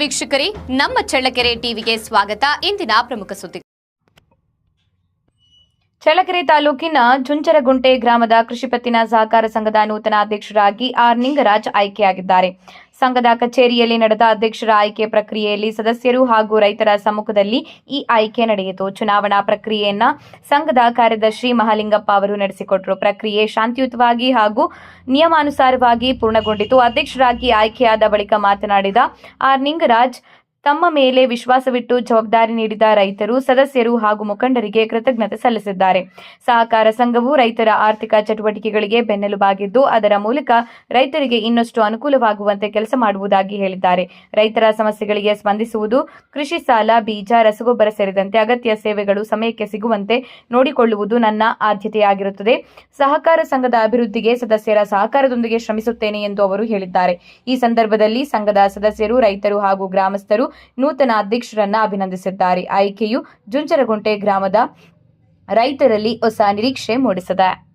ವೀಕ್ಷಕರೇ, ನಮ್ಮ ಚಳ್ಳಕೆರೆ ಟಿವಿಗೆ ಸ್ವಾಗತ. ಇಂದಿನ ಪ್ರಮುಖ ಸುದ್ದಿ. ಚಳ್ಳಕೆರೆ ತಾಲೂಕಿನ ಚುಂಚರಗುಂಟೆ ಗ್ರಾಮದ ಕೃಷಿ ಪತ್ತಿನ ಸಹಕಾರ ಸಂಘದ ನೂತನ ಅಧ್ಯಕ್ಷರಾಗಿ ಆರ್ ನಿಂಗರಾಜ್ ಆಯ್ಕೆಯಾಗಿದ್ದಾರೆ. ಸಂಘದ ಕಚೇರಿಯಲ್ಲಿ ನಡೆದ ಅಧ್ಯಕ್ಷರ ಆಯ್ಕೆ ಪ್ರಕ್ರಿಯೆಯಲ್ಲಿ ಸದಸ್ಯರು ಹಾಗೂ ರೈತರ ಸಮ್ಮುಖದಲ್ಲಿ ಈ ಆಯ್ಕೆ ನಡೆಯಿತು. ಚುನಾವಣಾ ಪ್ರಕ್ರಿಯೆಯನ್ನ ಸಂಘದ ಕಾರ್ಯದರ್ಶಿ ಮಹಾಲಿಂಗಪ್ಪ ಅವರು ನಡೆಸಿಕೊಟ್ಟರು. ಪ್ರಕ್ರಿಯೆ ಶಾಂತಿಯುತವಾಗಿ ಹಾಗೂ ನಿಯಮಾನುಸಾರವಾಗಿ ಪೂರ್ಣಗೊಂಡಿತು. ಅಧ್ಯಕ್ಷರಾಗಿ ಆಯ್ಕೆಯಾದ ಬಳಿಕ ಮಾತನಾಡಿದ ಆರ್ ನಿಂಗರಾಜ್, ತಮ್ಮ ಮೇಲೆ ವಿಶ್ವಾಸವಿಟ್ಟು ಜವಾಬ್ದಾರಿ ನೀಡಿದ ರೈತರು, ಸದಸ್ಯರು ಹಾಗೂ ಮುಖಂಡರಿಗೆ ಕೃತಜ್ಞತೆ ಸಲ್ಲಿಸಿದ್ದಾರೆ. ಸಹಕಾರ ಸಂಘವು ರೈತರ ಆರ್ಥಿಕ ಚಟುವಟಿಕೆಗಳಿಗೆ ಬೆನ್ನೆಲುಬಾಗಿದ್ದು, ಅದರ ಮೂಲಕ ರೈತರಿಗೆ ಇನ್ನಷ್ಟು ಅನುಕೂಲವಾಗುವಂತೆ ಕೆಲಸ ಮಾಡುವುದಾಗಿ ಹೇಳಿದ್ದಾರೆ. ರೈತರ ಸಮಸ್ಯೆಗಳಿಗೆ ಸ್ಪಂದಿಸುವುದು, ಕೃಷಿ ಸಾಲ, ಬೀಜ, ರಸಗೊಬ್ಬರ ಸೇರಿದಂತೆ ಅಗತ್ಯ ಸೇವೆಗಳು ಸಮಯಕ್ಕೆ ಸಿಗುವಂತೆ ನೋಡಿಕೊಳ್ಳುವುದು ನನ್ನ ಆದ್ಯತೆಯಾಗಿರುತ್ತದೆ. ಸಹಕಾರ ಸಂಘದ ಅಭಿವೃದ್ಧಿಗೆ ಸದಸ್ಯರ ಸಹಕಾರದೊಂದಿಗೆ ಶ್ರಮಿಸುತ್ತೇನೆ ಎಂದು ಅವರು ಹೇಳಿದ್ದಾರೆ. ಈ ಸಂದರ್ಭದಲ್ಲಿ ಸಂಘದ ಸದಸ್ಯರು, ರೈತರು ಹಾಗೂ ಗ್ರಾಮಸ್ಥರು ನೂತನ ಅಧ್ಯಕ್ಷರನ್ನ ಅಭಿನಂದಿಸಿದ್ದಾರೆ. ಆಯ್ಕೆಯು ಚುಂಚರಗುಂಟೆ ಗ್ರಾಮದ ರೈತರಲ್ಲಿ ಹೊಸ ನಿರೀಕ್ಷೆ ಮೂಡಿಸಿದೆ.